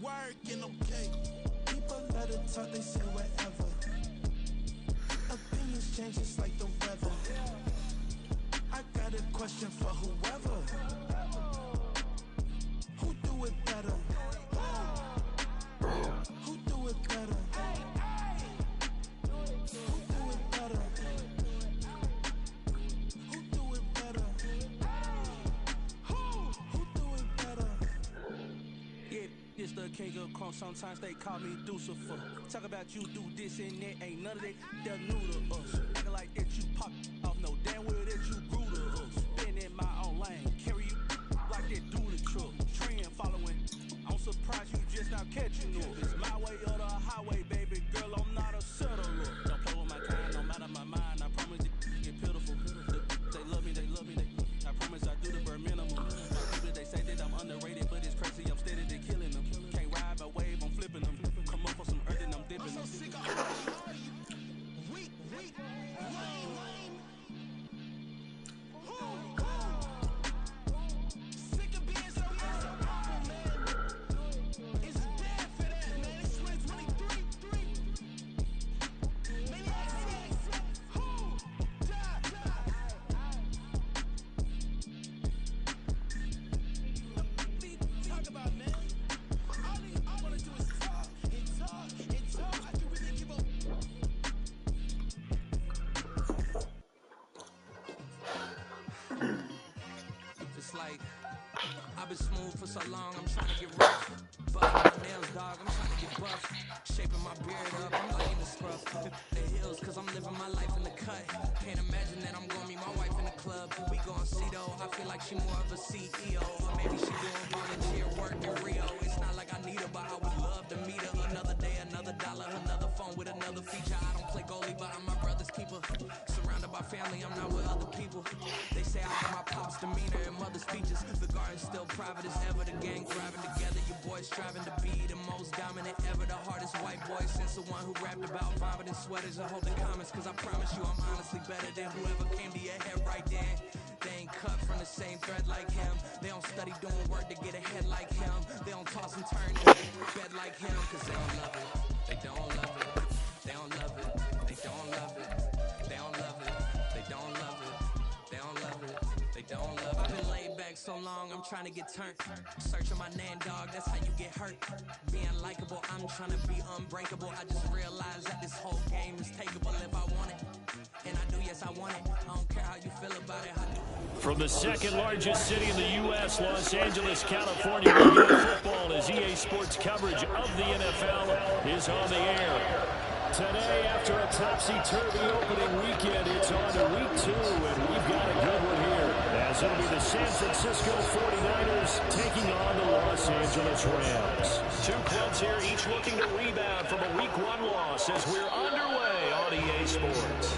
working, okay? People let it talk, they say whatever. Opinions change just like the weather. I got a question for whoever. Who do it better? Who do it better? Who do it better? Who do it better? Who do it better? Yeah, it's the king of crunk. Sometimes they call me Lucifer. Talk about you do this and that. Ain't none of that. They're new to us. Acting like that you pop off. No damn well that you grew to us. Been in my own lane. Carry you like that do the truck. Trend following. I'm surprised you just not catching up. It's my way or the highway, baby girl. I'm not a settler. Don't play with my kind, no matter my mind. I promise it get pitiful. They love me, they love me. I promise I do the bare minimum. People they say that I'm underrated, but it's crazy. I'm steady to killing them. Can't ride my wave, I'm flipping them. Come up for some earth and I'm dipping them. Weak, lame. Sick of being so awful, man. It's bad for that, man. It's 2023. Maniac, who? Talk about, man. All I wanna do is talk and talk and talk. I can really give up. It's like I've been smooth for so long, I'm trying to get rough. Buffing my nails, dog, I'm trying to get buff. Shaping my beard up, I'm liking the scruff. The hills, cause I'm living my life in the cut. Can't imagine that I'm gonna meet my wife in the club. We gon' see though, I feel like she more of a CEO. Or maybe she doing volunteer work in Rio. It's not like I need her, but I would love to meet her. Another day, another dollar, another phone with another feature. I don't play goalie, but I'm my brother's keeper. Surrounded by family, I'm not with other people. They say I got my pop's demeanor and mother's features. The garden's still private as ever. The gang thriving together. You boys striving to be the most dominant ever. The hardest white boy since the one who rapped about vomiting sweaters and holding comments. Cause I promise you I'm honestly better than whoever came to your head right then. They ain't cut from the same thread like him. They don't study doing work to get ahead like him. They don't toss and turn in bed like him. Cause they don't love it. They don't love it. They don't love it. They don't love it. They don't love it. They don't love it. They don't love it. They don't love it. I've been laid back so long, I'm trying to get turned. Searching my name, dog, that's how you get hurt. Being likable, I'm trying to be unbreakable. I just realized that this whole game is takeable if I want it. And I do, yes, I want it. I don't care how you feel about it. From the second largest city in the U.S., Los Angeles, California, we get football as EA Sports coverage of the NFL is on the air. Today, after a topsy-turvy opening weekend, it's on to week 2, and we've got a good one here. As it'll be the San Francisco 49ers taking on the Los Angeles Rams. Two clubs here, each looking to rebound from a week 1 loss as we're underway on EA Sports.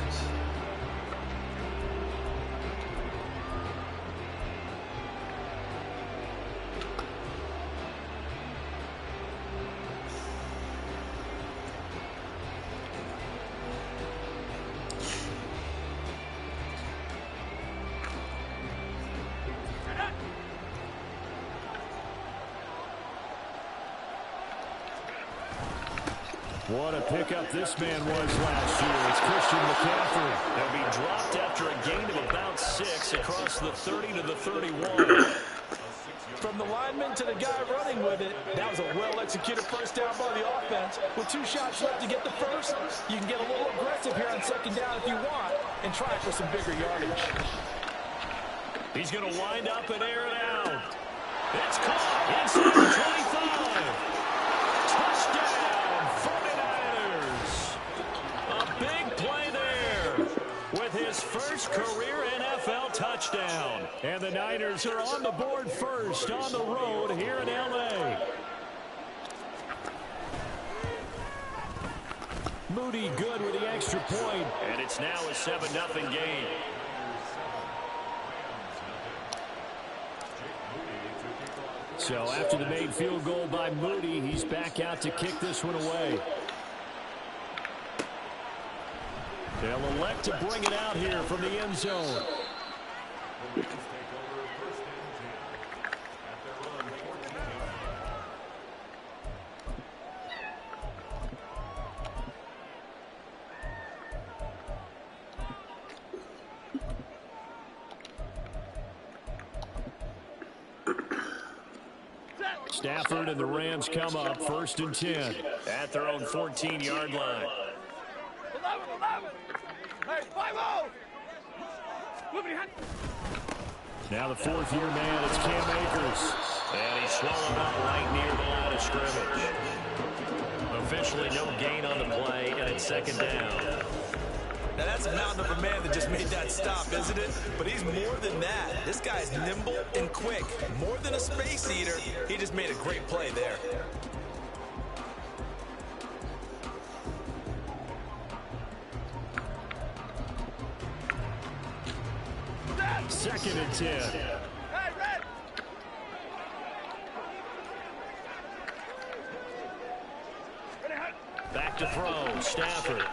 What a pickup this man was last year. It's Christian McCaffrey. They'll be dropped after a gain of about 6 across the 30 to the 31. From the lineman to the guy running with it, that was a well-executed first down by the offense. With 2 shots left to get the first, you can get a little aggressive here on second down if you want and try for some bigger yardage. He's going to wind up and air it out. It's caught inside the 25. Touchdown. Big play there with his first career NFL touchdown. And the Niners are on the board first on the road here in L.A. Moody good with the extra point. And it's now a 7-0 game. So after the made field goal by Moody, he's back out to kick this one away. They'll elect to bring it out here from the end zone. Stafford and the Rams come up 1st and 10 at their own 14-yard line. 11. Hey, 5-0. Now the 4th-year man, it's Cam Akers. And he's swallowed up right near the line of scrimmage. Officially no gain on the play, and it's 2nd down. Now that's a mountain of a man that just made that stop, isn't it? But he's more than that. This guy's nimble and quick. More than a space eater, he just made a great play there. Second and 10. Back to throw, Stafford.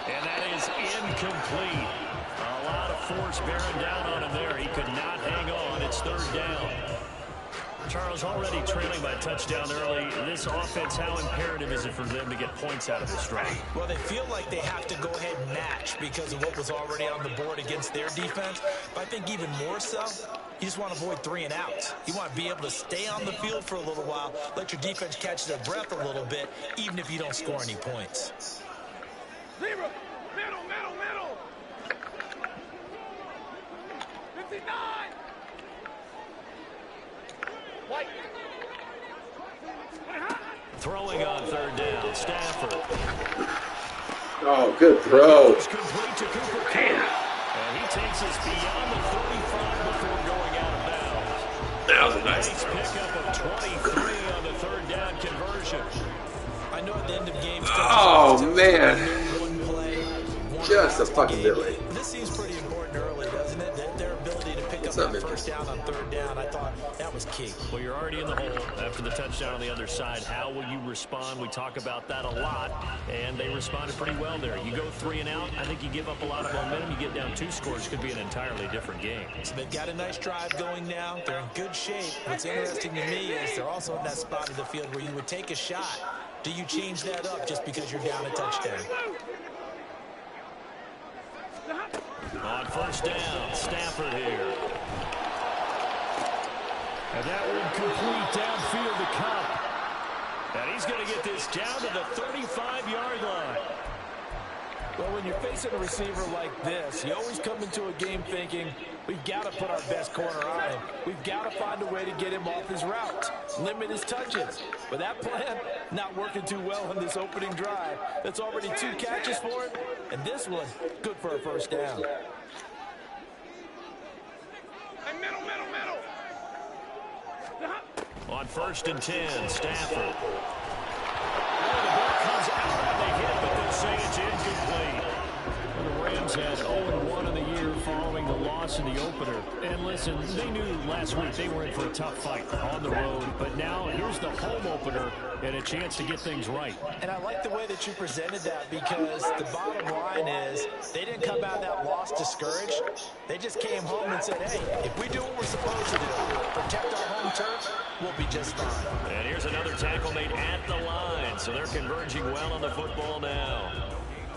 And that is incomplete. A lot of force bearing down on him there. He could not hang on. It's 3rd down. Charles, already trailing by a touchdown early. This offense, how imperative is it for them to get points out of this drive? Well, they feel like they have to go ahead and match because of what was already on the board against their defense. But I think even more so, you just want to avoid 3 and outs. You want to be able to stay on the field for a little while, let your defense catch their breath a little bit, even if you don't score any points. 0. Middle. 59. White. Throwing on 3rd down, Stafford. Oh, good throw. It's complete to Cooper Kupp. And he takes us beyond the 35 before going out of bounds. That was a nice throw. Pickup of 23 on the 3rd down conversion. I know at the end of games. Oh, man. One play, Just a fucking Billy. This seems pretty important early, doesn't it? Their ability to pick up that 1st down on 3rd down, I thought that was key. Well, you're already in the hole after the touchdown on the other side. How will you respond? We talk about that a lot, and they responded pretty well there. You go 3 and out, I think you give up a lot of momentum. You get down 2 scores, could be an entirely different game. So they've got a nice drive going now. They're in good shape. What's interesting to me is they're also in that spot of the field where you would take a shot. Do you change that up just because you're down a touchdown? On 1st down, Stafford here. And that one complete downfield to Kupp. And he's going to get this down to the 35-yard line. Well, when you're facing a receiver like this, you always come into a game thinking, we've got to put our best corner on him. We've got to find a way to get him off his route, limit his touches. But that plan, not working too well in this opening drive. That's already 2 catches for him, and this one, good for a 1st down. Middle. On 1st and 10, Stafford. And the ball comes out on the hit, but they'll say it's incomplete. The Rams had 0-1 in the year following the loss in the opener. And listen, they knew last week they were in for a tough fight on the road. But now here's the home opener and a chance to get things right. And I like the way that you presented that because the bottom line is they didn't come out of that loss discouraged. They just came home and said, hey, if we do what we're supposed to do, protect our home turf, we'll be just fine. And here's another tackle made at the line. So they're converging well on the football now.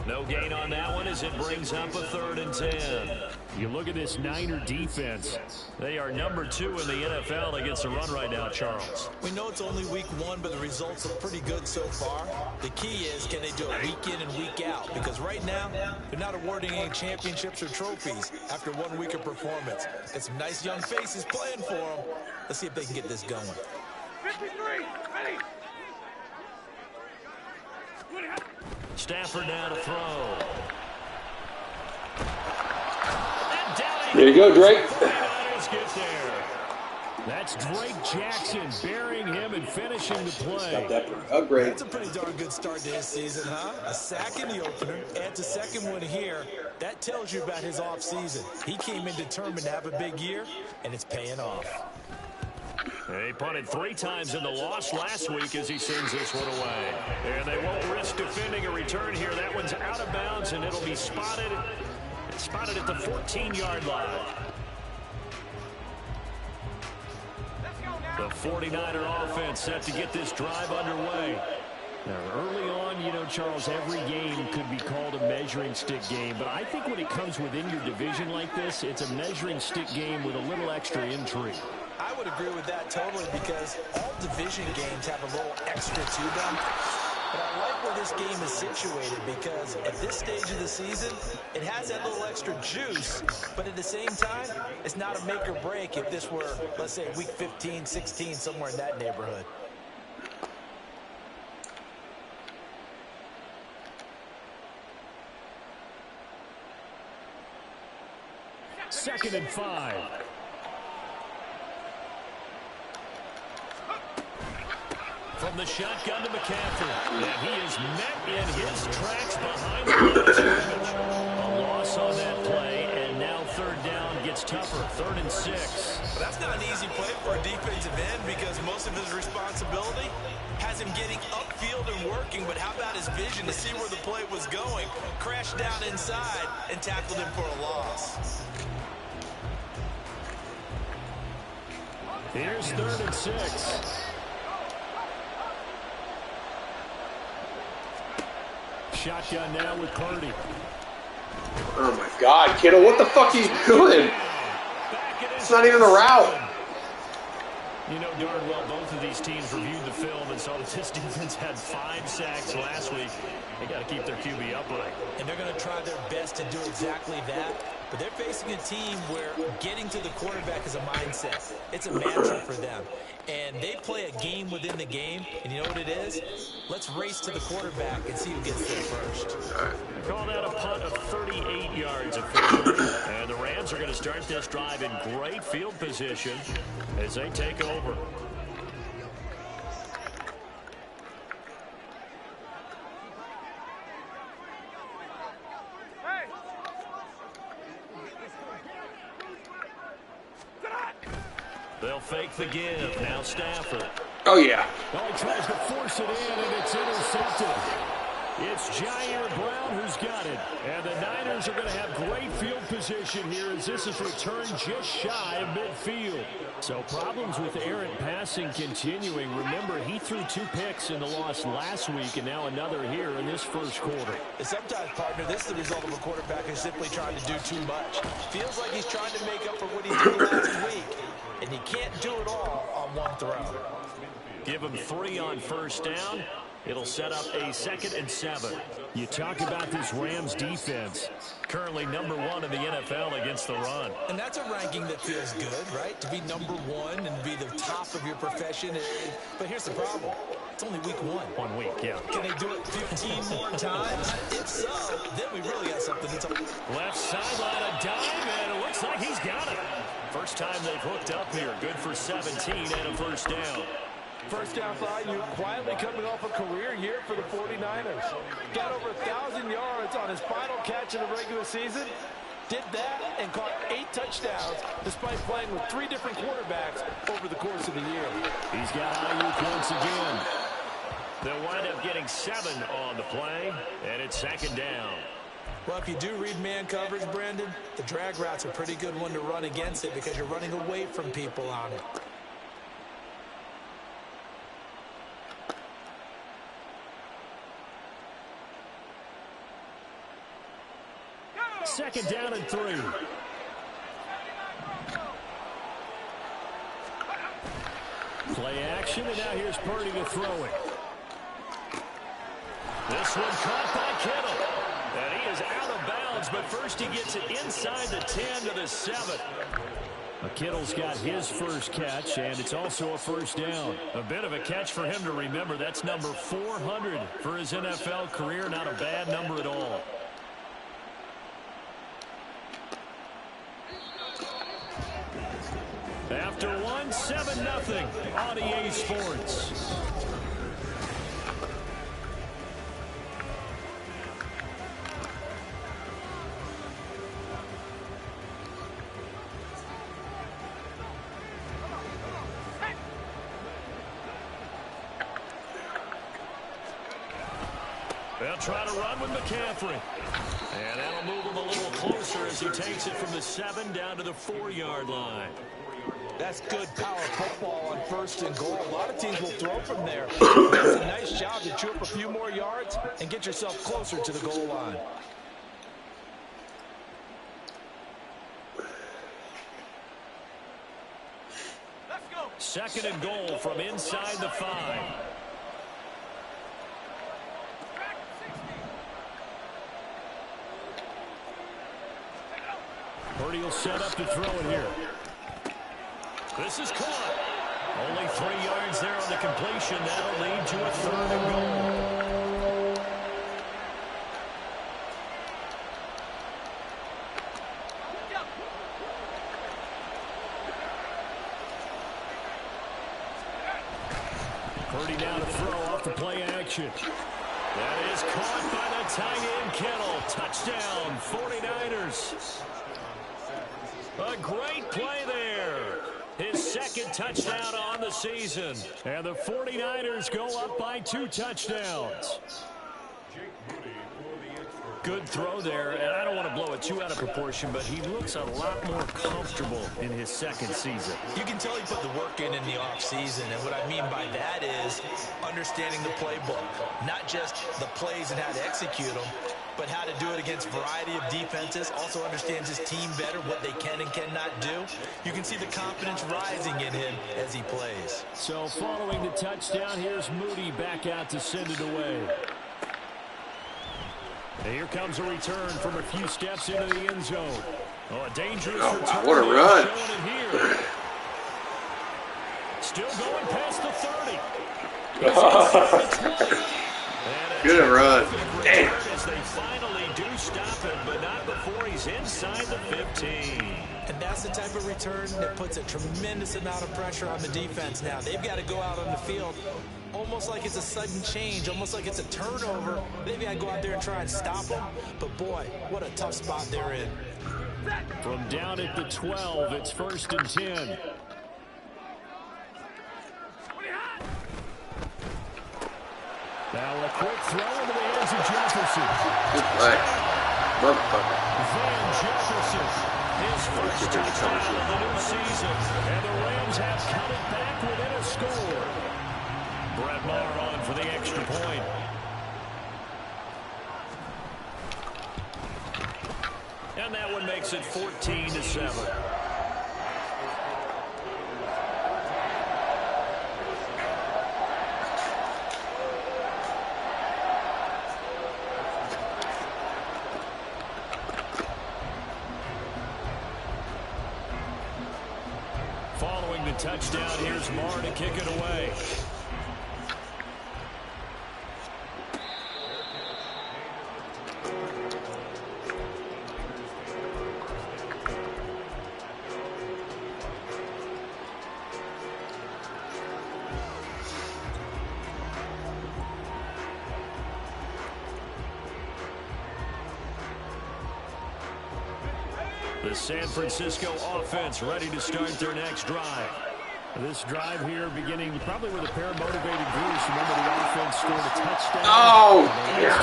No gain on that one as it brings up a 3rd and 10. You look at this Niner defense. They are number 2 in the NFL against the run right now, Charles. We know it's only week 1, but the results look pretty good so far. The key is, can they do it week in and week out? Because right now, they're not awarding any championships or trophies after 1 week of performance. Got some nice young faces playing for them. Let's see if they can get this going. 53, ready. Stafford now to throw. There you go, Drake. Get there. That's Drake Jackson burying him and finishing the play. That upgrade. That's a pretty darn good start to his season, huh? A sack in the opener, adds a 2nd one here. That tells you about his offseason. He came in determined to have a big year, and it's paying off. He punted 3 times in the loss last week as he sends this one away. And they won't risk defending a return here. That one's out of bounds, and it'll be spotted. It's spotted at the 14-yard line. The 49er offense set to get this drive underway. Now, early on, you know, Charles, every game could be called a measuring stick game. But I think when it comes within your division like this, it's a measuring stick game with a little extra intrigue. I would agree with that totally because all division games have a little extra to them. But I like where this game is situated because at this stage of the season, it has that little extra juice, but at the same time, it's not a make or break if this were, let's say, week 15, 16, somewhere in that neighborhood. Second and 5. From the shotgun to McCaffrey. And he is met in his tracks behind the line of scrimmage. A loss on that play, and now third down gets tougher. 3rd and 6. Well, that's not an easy play for a defensive end because most of his responsibility has him getting upfield and working, but how about his vision to see where the play was going? Crashed down inside and tackled him for a loss. Here's 3rd and 6. Shotgun now with Purdy. Oh my God, kiddo, what the fuck are you doing? It's not even the route. You know darn well both of these teams reviewed the film and saw that this defense had 5 sacks last week. They got to keep their QB upright. And they're going to try their best to do exactly that. But they're facing a team where getting to the quarterback is a mindset. It's a mantra for them. And they play a game within the game. And you know what it is? Let's race to the quarterback and see who gets there first. Call that a punt of 38 yards officially. And the Rams are going to start this drive in great field position as they take over. They'll fake the give. Now Stafford. Oh, yeah. Well, he tries to force it in, and it's intercepted. It's Jair Brown who's got it. And the Niners are going to have great field position here as this is returned just shy of midfield. So problems with errant passing continuing. Remember, he threw 2 picks in the loss last week, and now another here in this first quarter. And sometimes, partner, this is the result of a quarterback who's simply trying to do too much. Feels like he's trying to make up for what he did last week. And he can't do it all on one throw. Give him 3 on first down. It'll set up a 2nd and 7. You talk about this Rams defense. Currently number 1 in the NFL against the run. And that's a ranking that feels good, right? To be number 1 and be the top of your profession. But here's the problem. It's only week 1. 1 week, yeah. Can they do it 15 more times? If so, then we really got something to talk about. Left sideline, a dive, and it looks like he's got it. First time they've hooked up here. Good for 17 and a first down. First down for IU, quietly coming off a career year for the 49ers. Got over 1,000 yards on his final catch in the regular season. Did that and caught 8 touchdowns despite playing with 3 different quarterbacks over the course of the year. He's got IU points again. They'll wind up getting 7 on the play, and it's 2nd down. Well, if you do read man coverage, Brandon, the drag route's a pretty good one to run against it because you're running away from people on it. Second down and 3. Play action, and now here's Purdy to throw it. This one caught by Kittle. And he is out of bounds, but first he gets it inside the 10 to the 7. Kittle's got his first catch, and it's also a first down. A bit of a catch for him to remember. That's number 400 for his NFL career. Not a bad number at all. After 1, 7-0 on EA Sports. They'll try to run with McCaffrey. And that'll move him a little closer as he takes it from the 7 down to the 4-yard line. That's good power football on 1st and goal. A lot of teams will throw from there. That's a nice job to chew up a few more yards and get yourself closer to the goal line. Let's go. Second and goal from inside the 5. Purdy will set up to throw it here. This is caught. Only 3 yards there on the completion. That'll lead to a 3rd and goal. Purdy now to throw off the play action. That is caught by the tight end Kittle. Touchdown, 49ers. A great play there. His second touchdown on the season. And the 49ers go up by 2 touchdowns. Good throw there, and I don't want to blow it too out of proportion, but he looks a lot more comfortable in his second season. You can tell he put the work in the offseason, and what I mean by that is understanding the playbook. Not just the plays and how to execute them, but how to do it against a variety of defenses. Also understands his team better, what they can and cannot do. You can see the confidence rising in him as he plays. So following the touchdown, here's Moody back out to send it away. And here comes a return from a few steps into the end zone. Oh, a dangerous return. What a run. Still going past the 30. Good run. Damn. As they finally do stop him, but not before he's inside the 15. And that's the type of return that puts a tremendous amount of pressure on the defense now. They've got to go out on the field almost like it's a sudden change, almost like it's a turnover. They've got to go out there and try and stop them. But, boy, what a tough spot they're in. From down at the 12, it's 1st and 10. Now a quick throw into the hands of Jefferson. Good play. Motherfucker. Van Jefferson, his first touchdown of the new season. And the Rams have cut it back within a score. Brett Maher on for the extra point. And that one makes it 14-7. Following the touchdown, here's Maher to kick it away. The San Francisco offense ready to start their next drive. This drive here beginning probably with a pair of motivated Goose. Remember, the offense scored a touchdown. Oh, yeah.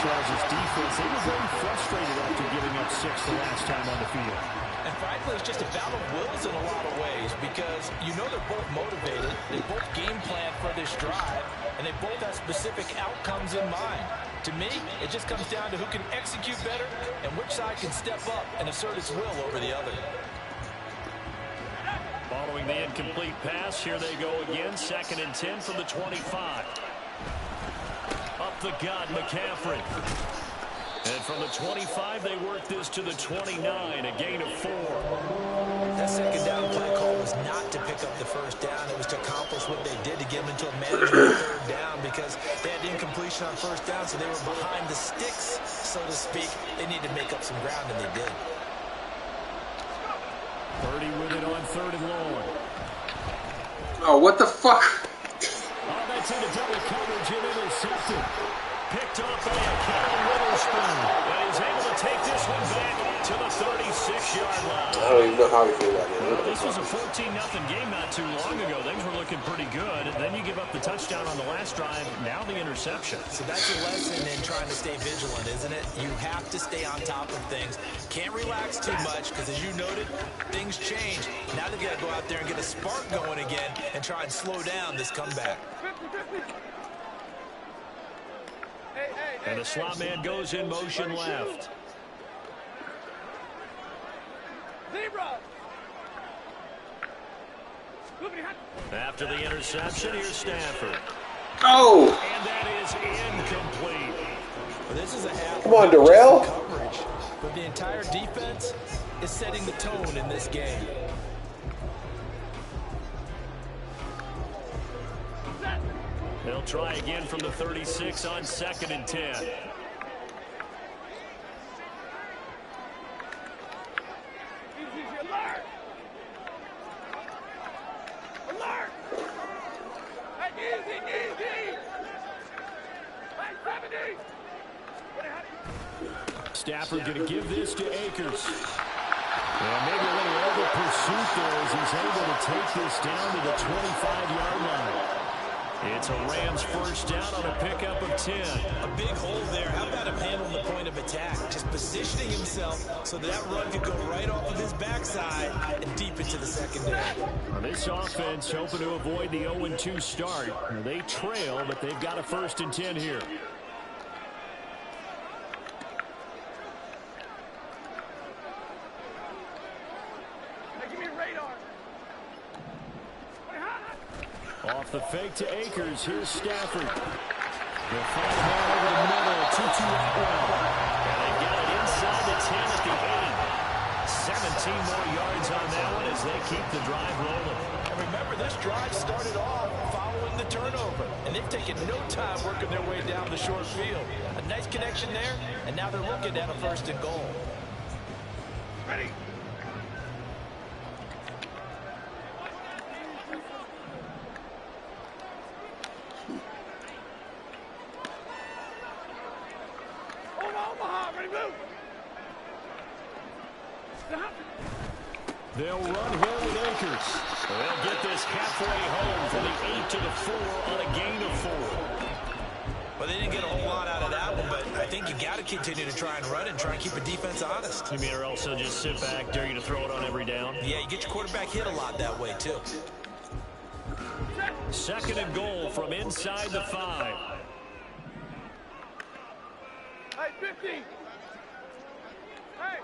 Charles' defense, they were very frustrated after giving up 6 the last time on the field. And frankly, it's just a battle of wills in a lot of ways because you know they're both motivated. They both game plan for this drive, and they both have specific outcomes in mind. To me, it just comes down to who can execute better and which side can step up and assert its will over the other. Following the incomplete pass, here they go again. 2nd and 10 from the 25. Up the gut, McCaffrey. And from the 25, they work this to the 29, a gain of 4. That second down play call was not to pick up the first down. It was to accomplish what they did to get them into a manageable 3rd down because they had incompletion on 1st down, so they were behind the sticks, so to speak. They needed to make up some ground, and they did. Purdy with it on 3rd and long. Oh, what the fuck? Oh, that's into double coverage and intercepted. Picked off by a Kevin Witherspoon. And he's able to take this one back to the 36-yard line. I don't even know how he feel about it. This was a 14-0 game not too long ago. Things were looking pretty good. And then you give up the touchdown on the last drive. Now the interception. So that's a lesson in trying to stay vigilant, isn't it? You have to stay on top of things. Can't relax too much because, as you noted, things change. Now they've got to go out there and get a spark going again and try and slow down this comeback. And the slot man goes in motion left. After the interception, here's Stafford. Oh! And that is incomplete. Well, this is a half. Come on, Darrell. Coverage, but the entire defense is setting the tone in this game. They'll try again from the 36 on 2nd and 10. Stafford going to give this to Akers. And maybe a little over pursuit there as he's able to take this down to the 25-yard line. It's a Rams first down on a pickup of 10. A big hole there. How about him handling the point of attack? Just positioning himself so that run could go right off of his backside and deep into the secondary. Well, this offense hoping to avoid the 0-2 start. They trail, but they've got a 1st and 10 here. Off the fake to Akers. Here's Stafford. They'll find a man over the middle. 2-2 out route. And they got it inside the 10 at the 8. 17 more yards on that one as they keep the drive rolling. And remember, this drive started off following the turnover. And they've taken no time working their way down the short field. A nice connection there, and now they're looking at a 1st and goal. Ready. They'll run here with Akers. They'll get this halfway home from the 8 to the 4 on a gain of 4. Well, they didn't get a whole lot out of that one, but I think you got to continue to try and run and try and keep a defense honest. You mean or also just sit back, dare you to throw it on every down? Yeah, you get your quarterback hit a lot that way, too. 2nd and goal from inside the 5. Hey, 50. Hey,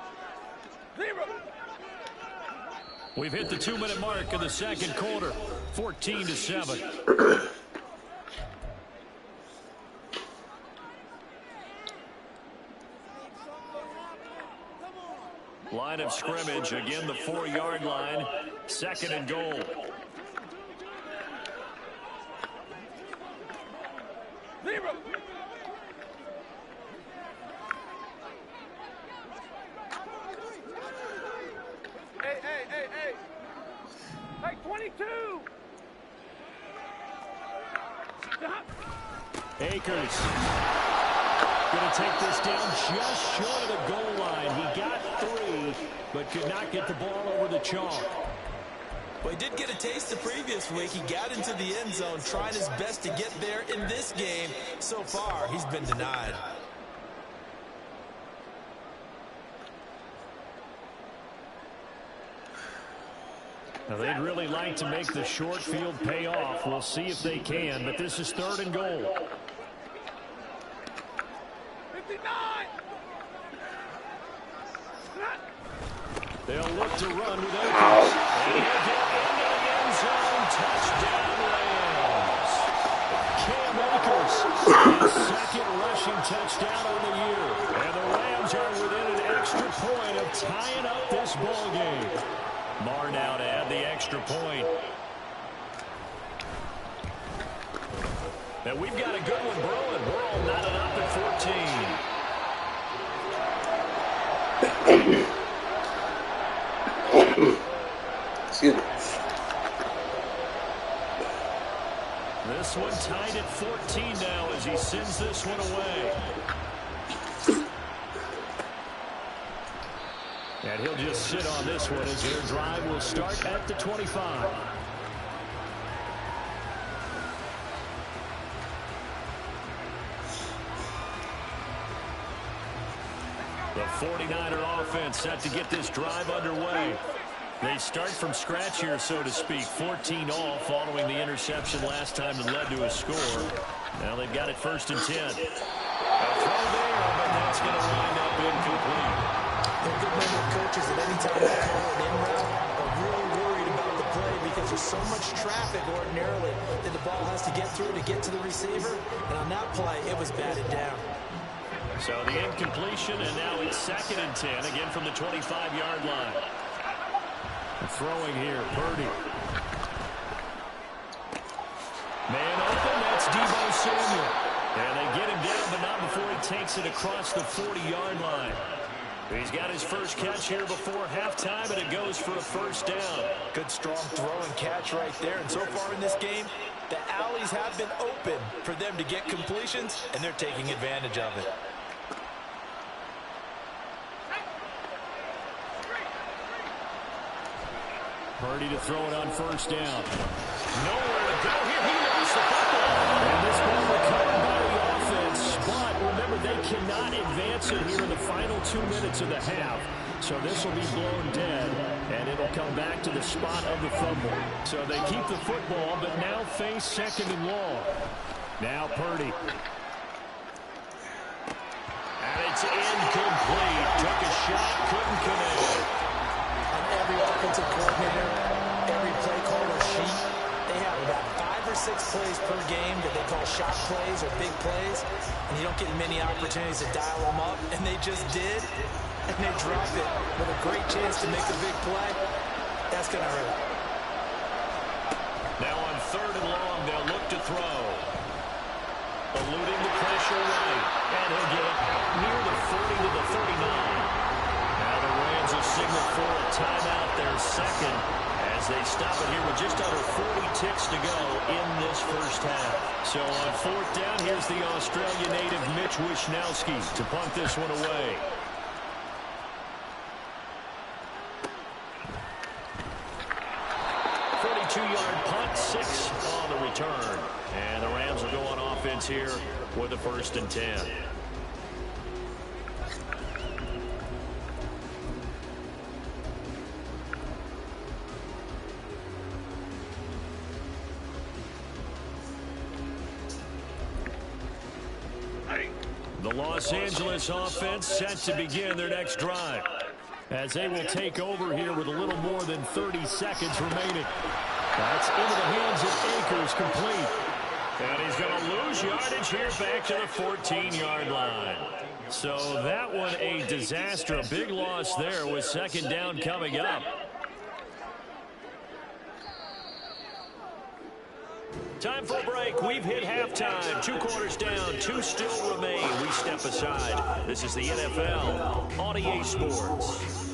0. We've hit the 2-minute mark of the 2nd quarter. 14-7. Line of scrimmage, again the 4-yard line. 2nd and goal. 0. Hey. Like 22. Akers going to take this down just short of the goal line. He got 3, but could not get the ball over the chalk. Well, he did get a taste the previous week. He got into the end zone, trying his best to get there in this game. So far, he's been denied. Now, they'd really like to make the short field pay off. We'll see if they can, but this is 3rd and goal. 59. They'll look to run with Akers. And he'll get into the end zone. Touchdown, Rams. Cam Akers, his 2nd rushing touchdown on the year. And the Rams are within an extra point of tying up this ball game. Marr now to add the extra point. And we've got a good one brewing. We're all knotted up at 14. Excuse me. This one tied at 14 now as he sends this one away. And he'll just sit on this one as their drive will start at the 25. The 49er offense set to get this drive underway. They start from scratch here, so to speak. 14 all following the interception last time that led to a score. Now they've got it 1st and 10. A throw there, but that's going to wind up incomplete. They're good number of coaches that any time they call an in route are really worried about the play because There's just so much traffic ordinarily that the ball has to get through to get to the receiver. And on that play, it was batted down. So the incompletion, and now it's 2nd and 10, again from the 25-yard line. Throwing here, Purdy. Man open, that's Deebo Samuel. And they get him down, but not before he takes it across the 40-yard line. He's got his first catch here before halftime, and it goes for a first down. Good, strong throw and catch right there. And so far in this game, the alleys have been open for them to get completions, and they're taking advantage of it. Purdy to throw it on first down. Nowhere to go here. He lost the football. And this ball recovered by the offense. But remember, they cannot advance it here in the final 2 minutes of the half. So this will be blown dead, and it'll come back to the spot of the fumble. So they keep the football, but now face 2nd and long. Now Purdy. And it's incomplete. Took a shot, couldn't connect. Every offensive coordinator, every play caller sheet, they have about 5 or 6 plays per game that they call shot plays or big plays, and you don't get many opportunities to dial them up, and they just did, and they dropped it with a great chance to make a big play. That's going to hurt. Now on 3rd and long, they'll look to throw. Eluding the pressure right, and he'll get it out near the 40 to the 39. Rams will signal for a timeout, their 2nd, as they stop it here with just under 40 ticks to go in this first half. So on 4th down, here's the Australia native Mitch Wishnowsky to punt this one away. .42-yard punt, 6 on the return. And the Rams will go on offense here with a 1st and 10. The Los Angeles offense set to begin their next drive, as they will take over here with a little more than 30 seconds remaining. That's into the hands of Akers, complete. And he's going to lose yardage here back to the 14-yard line. So that one a disaster, a big loss there with 2nd down coming up. Time for a break. We've hit halftime. 2 quarters down. 2 still remain. We step aside. This is the NFL on EA Sports.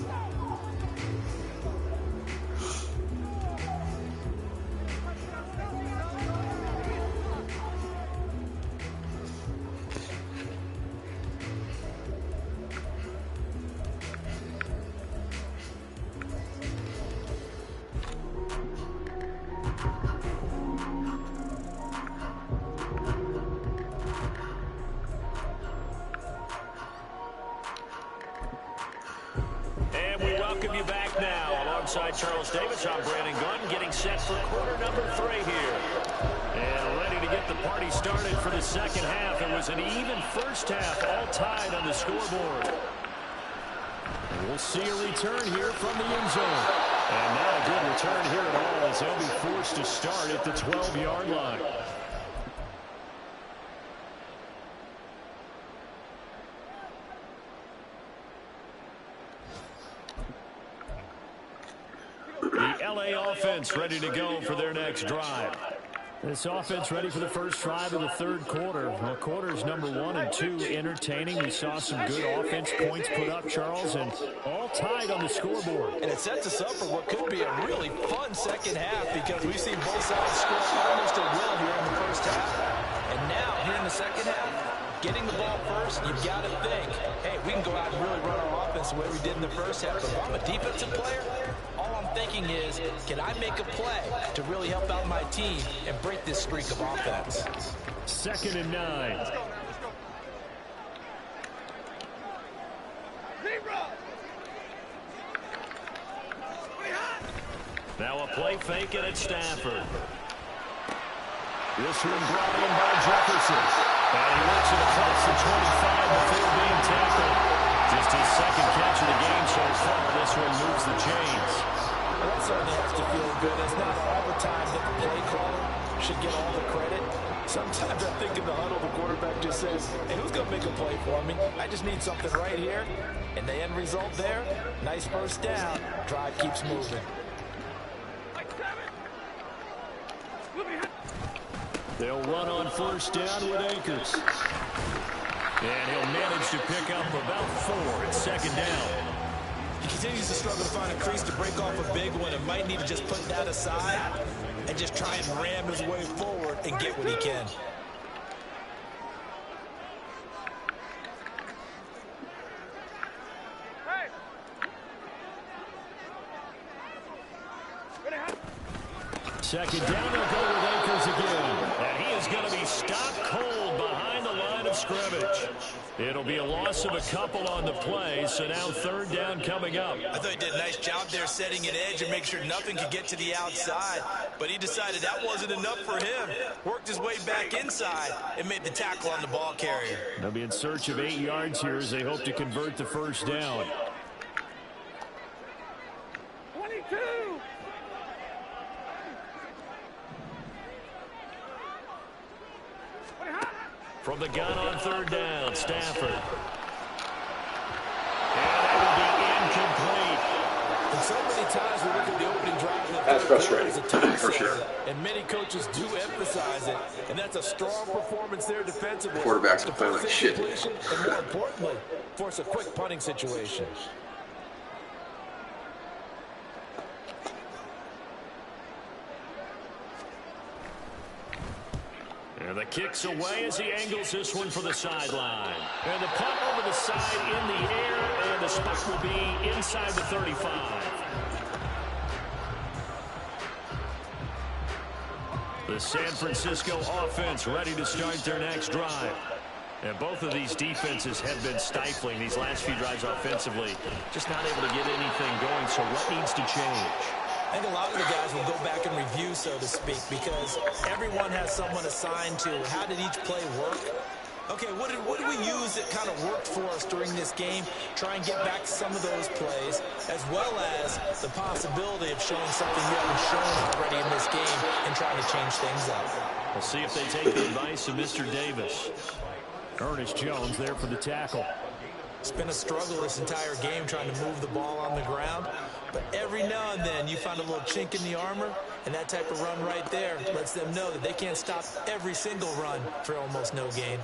Charles Davis, I'm Brandon Gunn, getting set for quarter number 3 here. And ready to get the party started for the 2nd half. It was an even first half, all tied on the scoreboard. And we'll see a return here from the end zone. And not a good return here at all, as they'll be forced to start at the 12-yard line. The LA offense ready to go for their next drive. This offense ready for the first drive of the 3rd quarter. Well, quarters number 1 and 2 entertaining. We saw some good offense points put up, Charles, and all tied on the scoreboard. And it sets us up for what could be a really fun 2nd half, because we've seen both sides score almost at will here in the first half. And now, here in the 2nd half, getting the ball first, you've got to think, hey, we can go out and really run our offense the way we did in the first half. But if I'm a defensive player, all I'm thinking is, can I make a play to really help out my team and break this streak of offense? 2nd and 9. Now a play fake, and it's Stafford. This one brought in by Jefferson. And he lets it across the 25 before being tackled. Just his 2nd catch of the game so far. This one moves the chains. Well, that certainly has to feel good. It's not all the the time that the play caller should get all the credit. Sometimes I think in the huddle, the quarterback just says, hey, who's going to make a play for me? I just need something right here. And the end result there, nice first down. Drive keeps moving. They'll run on first down with Akers. And he'll manage to pick up about 4 at second down. He continues to struggle to find a crease to break off a big one and might need to just put that aside and just try and ram his way forward and get what he can. Second down, they'll go with Akers again. And he is going to be stopped cold behind the line of scrimmage. It'll be a loss of a couple on the play, so now third down coming up. I thought he did a nice job there setting an edge and make sure nothing could get to the outside. But he decided that wasn't enough for him. Worked his way back inside and made the tackle on the ball carrier. They'll be in search of 8 yards here as they hope to convert the first down. 22! From the gun on third down, Stafford. And that will be incomplete. And so many times we look at the opening drive of the That's frustrating, for sure. And many coaches do emphasize it. And that's a strong performance there defensively. Quarterbacks are playing like shit. And more importantly, force a quick punting situation. And the kick's away as he angles this one for the sideline. And the punt over the side in the air, and the spot will be inside the 35. The San Francisco offense ready to start their next drive. And both of these defenses have been stifling these last few drives offensively. Just not able to get anything going, so what needs to change? I think a lot of the guys will go back and review, so to speak, because everyone has someone assigned to how did each play work. Okay, what did we use that kind of worked for us during this game? Try and get back to some of those plays, as well as the possibility of showing something you haven't shown already in this game and trying to change things up. We'll see if they take the advice of Mr. Davis. Ernest Jones there for the tackle. It's been a struggle this entire game trying to move the ball on the ground. But every now and then you find a little chink in the armor, and that type of run right there lets them know that they can't stop every single run for almost no gain.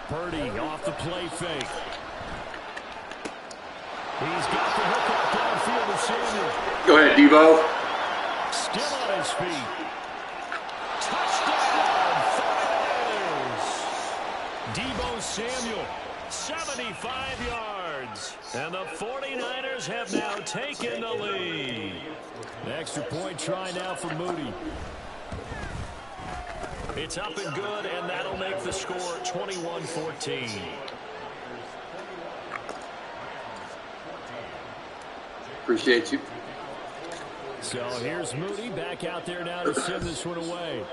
Purdy off the play fake. He's got the hook up downfield of Samuel. Go ahead, Debo. Still on his feet. Touchdown, 49ers. Debo Samuel, 75 yards. And the 49ers have now taken the lead. The extra point try now for Moody. It's up and good, and that'll make the score 21-14. Appreciate you. So here's Moody back out there now to send this one away.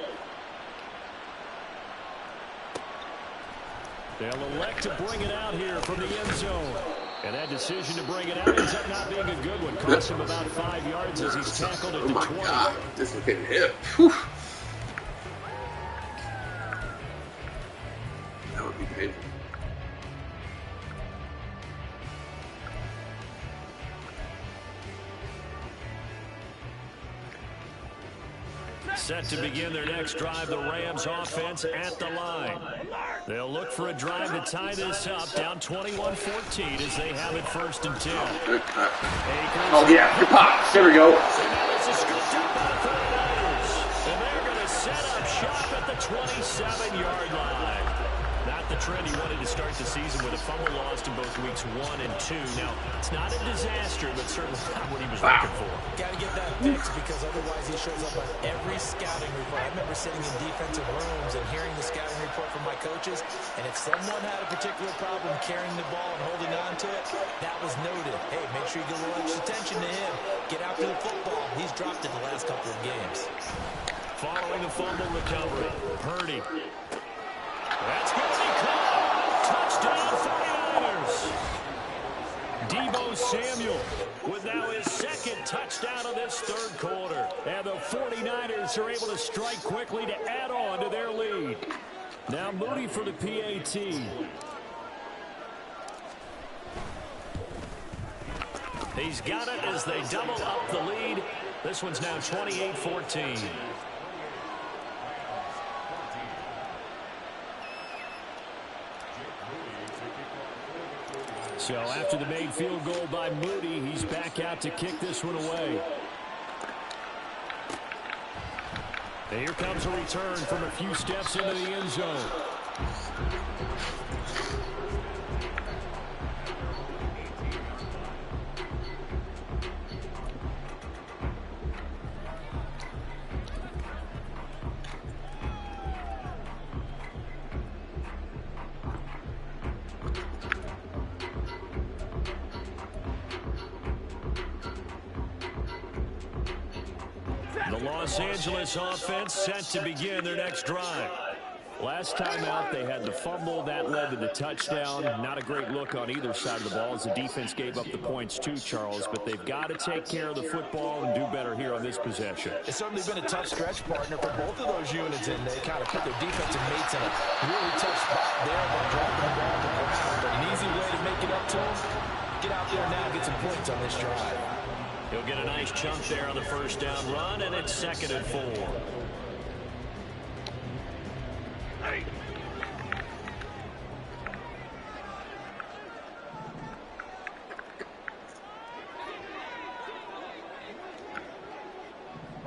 They'll elect to bring it out here from the end zone. And that decision to bring it out ends up not being a good one. Cost him about 5 yards as he's tackled at the 20. Oh my God, dislocated hip. Whew. That would be painful. Set to begin their next drive, the Rams offense at the line. They'll look for a drive to tie this up, down 21-14 as they have it 1st and 10. Oh yeah, good pop. There we go. And they're going to set up shop at the 27-yard line. Not the trend he wanted to start the season with a fumble lost in both weeks 1 and 2. Now, it's not a disaster, but certainly not what he was looking for. Got to get that fixed because otherwise he shows up on every scouting report. I remember sitting in defensive rooms and hearing the scouting report from my coaches, and if someone had a particular problem carrying the ball and holding on to it, that was noted. Hey, make sure you get a little extra attention to him. Get after the football. He's dropped it the last couple of games. Following the fumble recovery, Purdy. That's going to be caught. Touchdown 49ers. Deebo Samuel with now his second touchdown of this third quarter. And the 49ers are able to strike quickly to add on to their lead. Now Moody for the PAT. He's got it as they double up the lead. This one's now 28-14. So after the made field goal by Moody, he's back out to kick this one away. And here comes a return from a few steps into the end zone. The Los Angeles offense set to begin their next drive. Last time out, they had the fumble. That led to the touchdown. Not a great look on either side of the ball as the defense gave up the points too, Charles. But they've got to take care of the football and do better here on this possession. It's certainly been a tough stretch, partner, for both of those units, and they kind of put their defensive mates in a really tough spot there by dropping the ball on the ground. But an easy way to make it up to them, get out there now and get some points on this drive. He'll get a nice chunk there on the first down run, and it's 2nd and 4. Hey.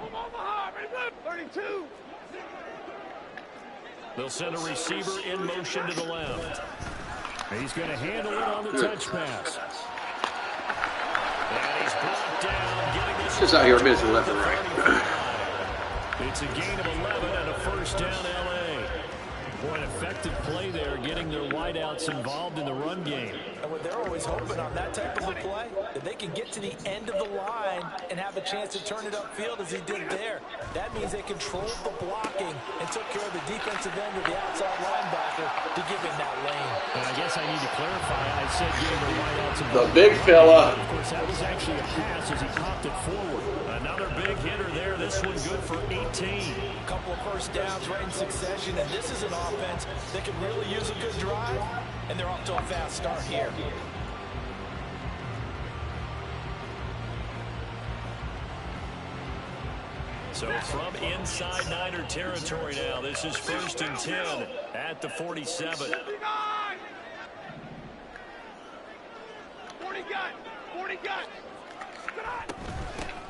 Omaha, 32. They'll send a receiver in motion to the left. He's going to handle it on the touch pass. And he's brought down, getting this. Just out here missing left and right. It's a gain of 11 and a first down, LA. Boy, an effective play there, getting their wideouts involved in the run game. And what they're always hoping on that type of a play, that they can get to the end of the line and have a chance to turn it upfield as he did there. That means they controlled the blocking and took care of the defensive end of the outside linebacker to give him that lane. And I guess I need to clarify, I said getting their wideouts involved. The big fella. Of course, that was actually a pass as he popped it forward. Another big hitter there. This one good for 18. A couple of first downs right in succession, and this is an offense that can really use a good drive, and they're off to a fast start here. So from inside Niner territory now, this is 1st and 10 at the 47. 40 gun. 40 gun.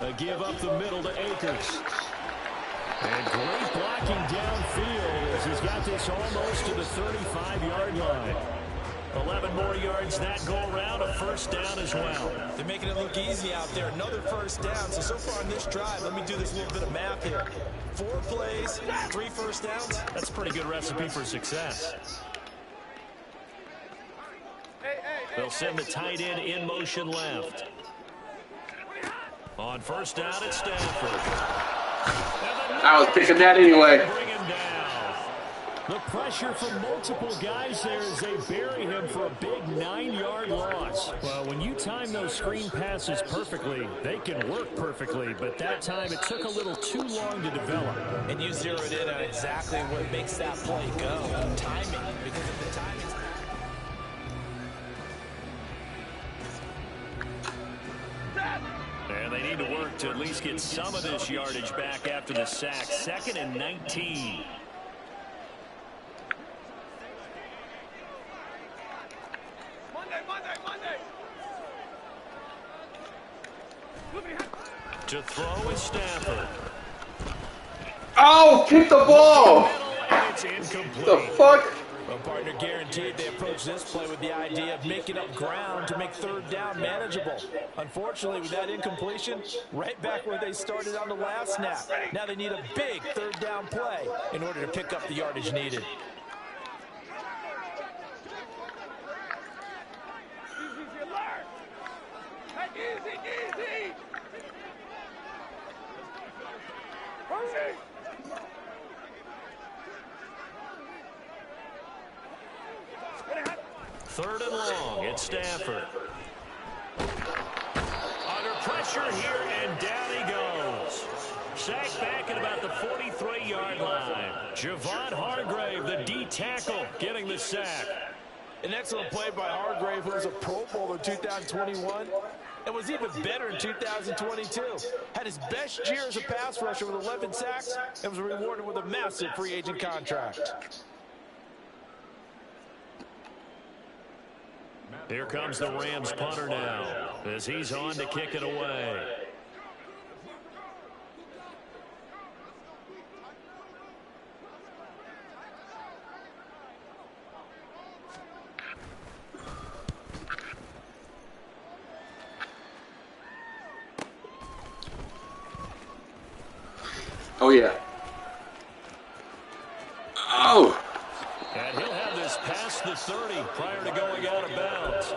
A give up the middle to Akers. And great blocking downfield as he's got this almost to the 35-yard line. 11 more yards that go around, a first down as well. They're making it look easy out there. Another first down. So far on this drive, let me do this little bit of math here. 4 plays, 3 first downs. That's a pretty good recipe for success. They'll send the tight end in motion left. On first down, it's Stafford. I was picking that anyway. Bring him down. The pressure from multiple guys there as they bury him for a big 9-yard loss. Well, when you time those screen passes perfectly, they can work perfectly, but that time it took a little too long to develop. And you zeroed in on exactly what makes that play go. Timing, because of the timing. And they need to work to at least get some of this yardage back after the sack. 2nd and 19. Monday. To throw is Stafford. Oh, kick the ball. It's incomplete. The fuck? Well, partner, guaranteed they approach this play with the idea of making up ground to make third down manageable. Unfortunately, with that incompletion, right back where they started on the last snap. Now they need a big third down play in order to pick up the yardage needed. Easy. Hurry. 3rd and long. It's Stafford. Under pressure here, and down he goes. Sacked back at about the 43-yard line. Javon Hargrave, the D tackle, getting the sack. An excellent play by Hargrave, who was a Pro Bowler in 2021 and was even better in 2022. Had his best year as a pass rusher with 11 sacks and was rewarded with a massive free agent contract. Here comes the Rams punter now as he's on to kick it away. Oh, yeah. Oh! And he'll have this past the 30 prior to going out of bounds.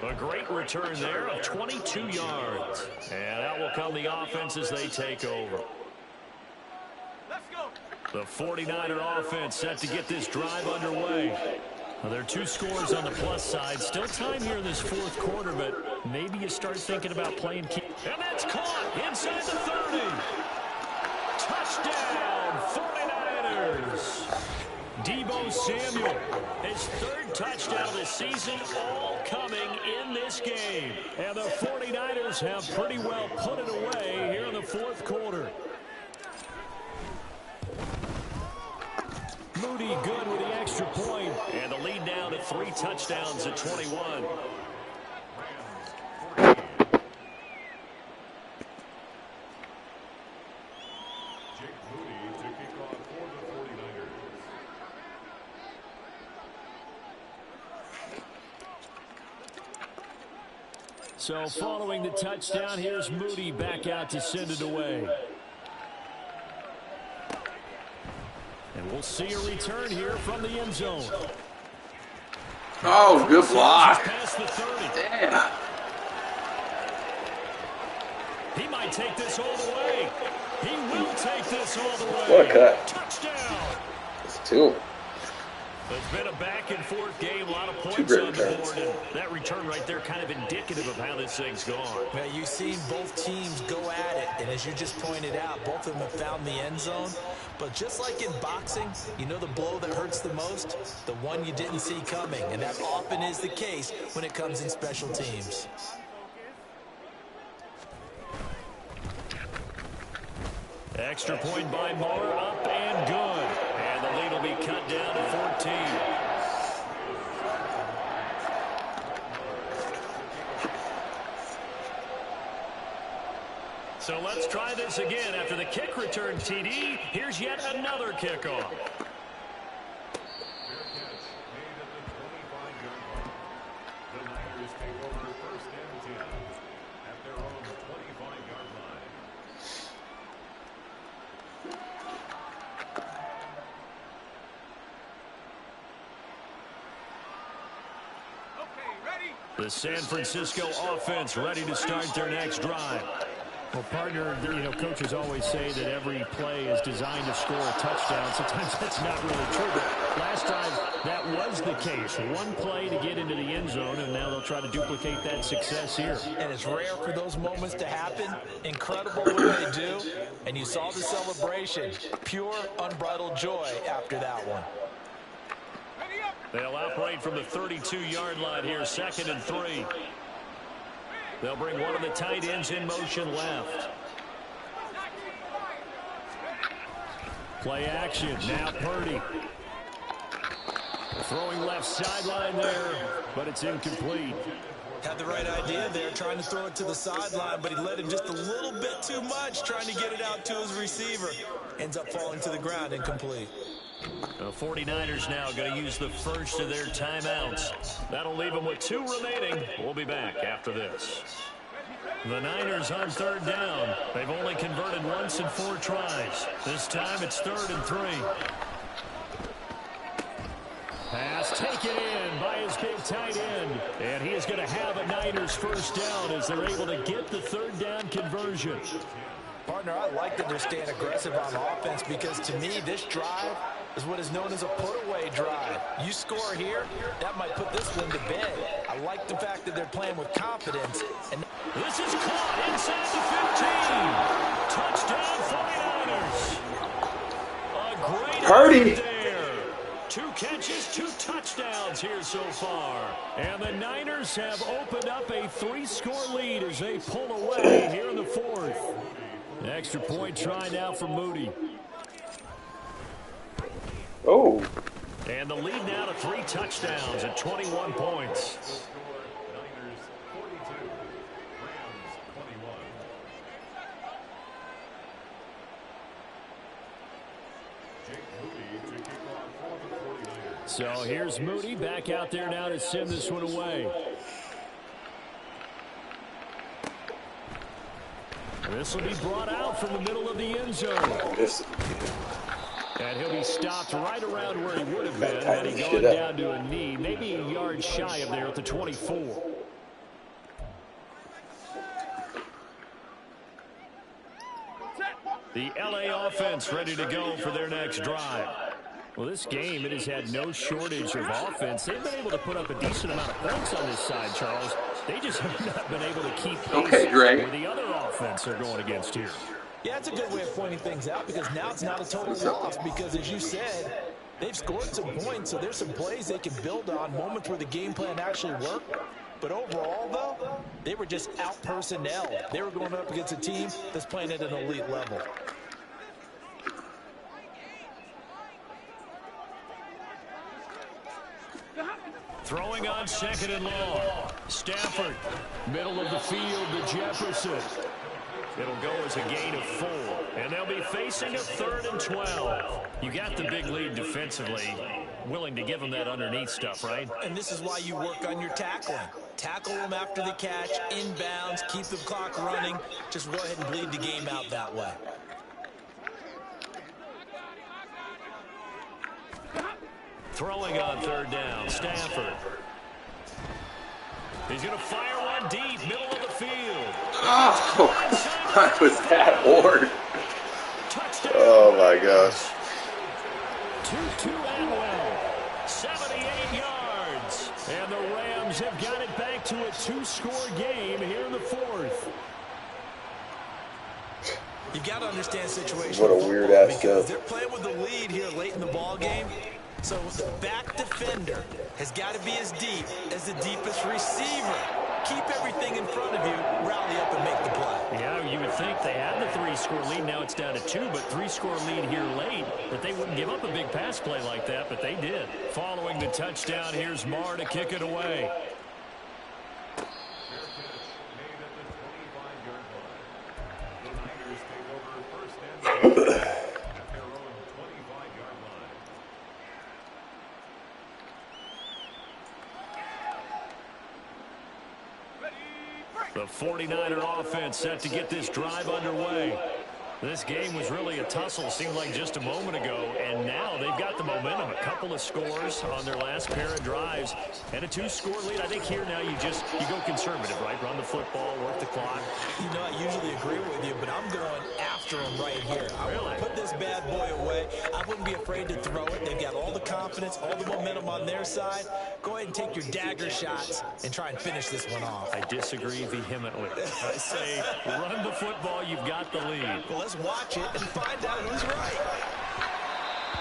A great return there of 22 yards. And out will come the offense as they take over. The 49er offense set to get this drive underway. Well, there are 2 scores on the plus side. Still time here in this 4th quarter, but maybe you start thinking about playing key. And that's caught inside the 30. Touchdown, 49ers. Deebo Samuel, his 3rd touchdown of the season, all coming in this game. And the 49ers have pretty well put it away here in the 4th quarter. Moody good with the extra point. And the lead down to 3 touchdowns at 21. So following the touchdown, here's Moody back out to send it away. And we'll see a return here from the end zone. Oh, good block. Past the 30. Damn. He might take this all the way. He will take this all the way. What a cut. Touchdown. It's 2. It's been a back-and-forth game, a lot of points on the board, and that return right there kind of indicative of how this thing's gone. Well, you've seen both teams go at it, and as you just pointed out, both of them have found the end zone. But just like in boxing, you know the blow that hurts the most? The one you didn't see coming, and that often is the case when it comes in special teams. Extra point by Moore, up and good. And the lead will be cut down to 14. So let's try this again. After the kick return TD, here's yet another kickoff. The San Francisco offense ready to start their next drive. Well, partner, you know, coaches always say that every play is designed to score a touchdown. Sometimes that's not really true, but last time that was the case. One play to get into the end zone, and now they'll try to duplicate that success here. And it's rare for those moments to happen. Incredible when they do. And you saw the celebration. Pure, unbridled joy after that one. They'll operate from the 32-yard line here, 2nd and 3. They'll bring one of the tight ends in motion left. Play action. Now Purdy. Throwing left sideline there, but it's incomplete. Had the right idea there, trying to throw it to the sideline, but he led him just a little bit too much, trying to get it out to his receiver. Ends up falling to the ground, incomplete. The 49ers now going to use the first of their timeouts. That'll leave them with 2 remaining. We'll be back after this. The Niners on 3rd down. They've only converted once in 4 tries. This time it's 3rd and 3. Pass taken in by his big tight end. And he is going to have a Niners first down as they're able to get the 3rd down conversion. Partner, I like that they're staying aggressive on offense because to me, this drive is what is known as a put-away drive. You score here, that might put this one to bed. I like the fact that they're playing with confidence. And this is caught inside the 15. Touchdown 49ers. A great Purdy. effort there. 2 catches, 2 touchdowns here so far. And the Niners have opened up a 3-score lead as they pull away here in the 4th. Extra point try now for Moody. Oh. And the lead now to 3 touchdowns at 21 points. So here's Moody back out there now to send this one away. This will be brought out from the middle of the end zone. And he'll be stopped right around where he would have been. And he's going down to a knee, maybe a yard shy of there at the 24. The LA offense ready to go for their next drive. Well, this game, it has had no shortage of offense. They've been able to put up a decent amount of points on this side, Charles. They just have not been able to keep pace with the other offense they're going against here. Yeah, it's a good way of pointing things out because now it's not a total loss because, as you said, they've scored some points, so there's some plays they can build on, moments where the game plan actually worked. But overall, though, they were just out-personnel. They were going up against a team that's playing at an elite level. Throwing on 2nd and long. Stafford, middle of the field to Jefferson. It'll go as a gain of 4. And they'll be facing a 3rd and 12. You got the big lead defensively. Willing to give them that underneath stuff, right? And this is why you work on your tackling. Tackle them after the catch, inbounds, keep the clock running. Just go ahead and bleed the game out that way. Throwing on 3rd down, Stafford. He's going to fire one deep, middle of the field. Oh, I was that bored. Oh my gosh. 2-2 Atwell, 78 yards. And the Rams have got it back to a 2-score game here in the 4th. You've got to understand situation. What a weird-ass because stuff. they're playing with the lead here late in the ball game. So the back defender has got to be as deep as the deepest receiver. Keep everything in front of you, rally up and make the play. Yeah, you would think they had the 3-score lead. Now it's down to 2, but 3-score lead here late. That they wouldn't give up a big pass play like that, but they did. Following the touchdown, here's Marr to kick it away. The 49er offense set to get this drive underway. This game was really a tussle, seemed like just a moment ago, and now they've got the momentum. A couple of scores on their last pair of drives, and a 2-score lead. I think here now you go conservative, right? Run the football, work the clock. You know, I usually agree with you, but I'm going after him right here. I want to put this bad boy away. I wouldn't be afraid to throw it. They've got all the confidence, all the momentum on their side. Go ahead and take your dagger shots and try and finish this one off. I disagree vehemently. I say run the football, you've got the lead. Well, let's watch it and find out who's right.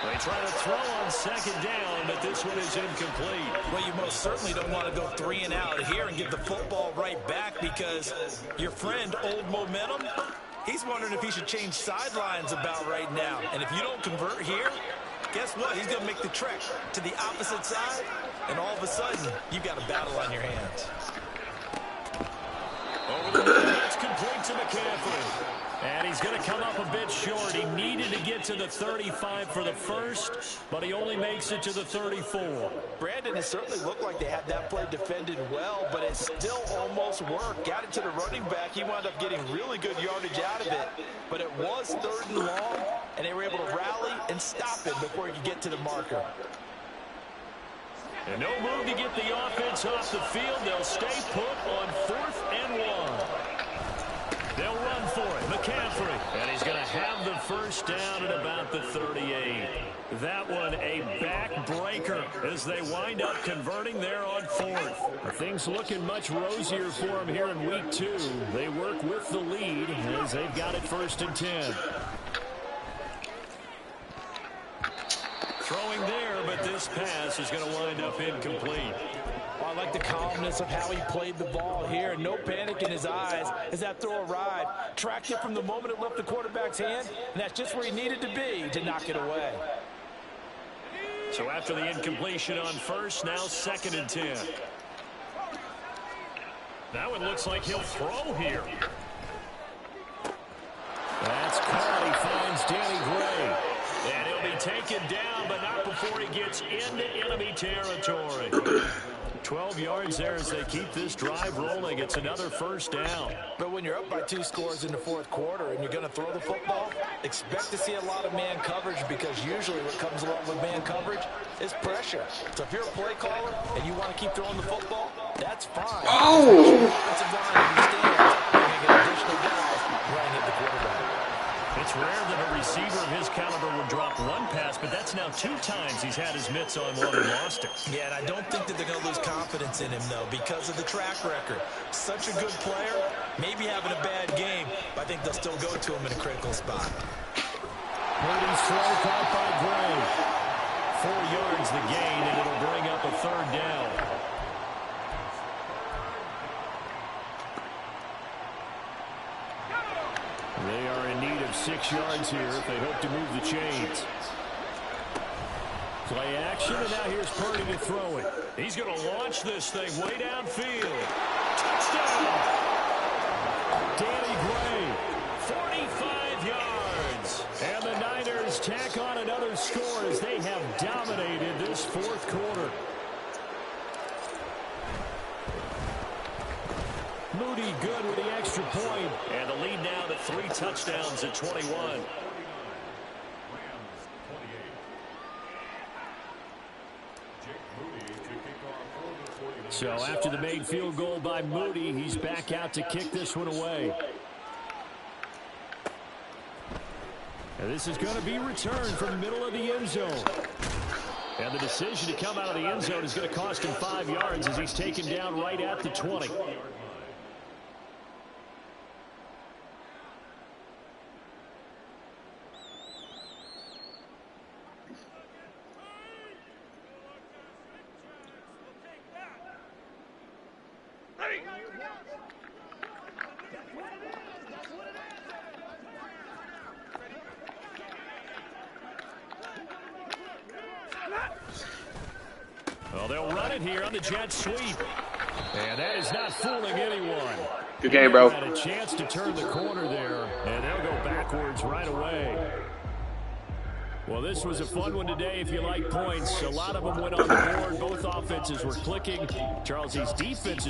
They try to throw on 2nd down, but this one is incomplete. Well, you most certainly don't want to go 3 and out here and give the football right back because your friend, Old Momentum, he's wondering if he should change sidelines about right now. And if you don't convert here, guess what? He's going to make the trek to the opposite side, and all of a sudden, you've got a battle on your hands. Over the middle, it's complete to McCaffrey. And he's going to come up a bit short. He needed to get to the 35 for the first, but he only makes it to the 34. Brandon, it certainly looked like they had that play defended well, but it still almost worked. Got it to the running back. He wound up getting really good yardage out of it, but it was 3rd and long, and they were able to rally and stop it before he could get to the marker. And no move to get the offense off the field. They'll stay put on 4th and 1. They'll run for it. McCaffrey. And he's going to have the first down at about the 38. That one a backbreaker as they wind up converting there on fourth. Things looking much rosier for them here in week 2. They work with the lead as they've got it 1st and 10. Throwing there, but this pass is going to wind up incomplete. I like the calmness of how he played the ball here. No panic in his eyes as that throw arrived. Tracked it from the moment it left the quarterback's hand, and that's just where he needed to be to knock it away. So after the incompletion on first, now 2nd and 10. Now it looks like he'll throw here. That's caught. He finds Danny Gray. And he'll be taken down, but not before he gets into enemy territory. 12 yards there as they keep this drive rolling. It's another first down. But when you're up by 2 scores in the 4th quarter and you're going to throw the football, expect to see a lot of man coverage, because usually what comes along with man coverage is pressure. So if you're a play caller and you want to keep throwing the football, that's fine. Oh! Offensive line understands you're going to get additional guys running at the quarterback. It's rare that a receiver of his caliber would drop one pass, but that's now 2 times he's had his mitts on one and lost it. Yeah, and I don't think that they're going to lose confidence in him, though, because of the track record. Such a good player, maybe having a bad game, but I think they'll still go to him in a critical spot. Purdy's throw caught by Gray. 4 yards the gain, and it'll bring up a 3rd down. They are in need of 6 yards here if they hope to move the chains. Play action, and now here's Purdy to throw it. He's going to launch this thing way downfield. Touchdown! Danny Gray, 45 yards. And the Niners tack on another score as they have dominated this 4th quarter. Moody good with the extra point. And the lead now to 3 touchdowns at 21. So after the made field goal by Moody, he's back out to kick this one away. And this is going to be returned from the middle of the end zone. And the decision to come out of the end zone is going to cost him 5 yards as he's taken down right at the 20. Well, they'll run it here on the jet sweep. And that is not fooling anyone. Good game, bro. Had a chance to turn the corner there, and they'll go backwards right away. Well, this was a fun one today if you like points. A lot of them went on the board. Both offenses were clicking. Charles, these defenses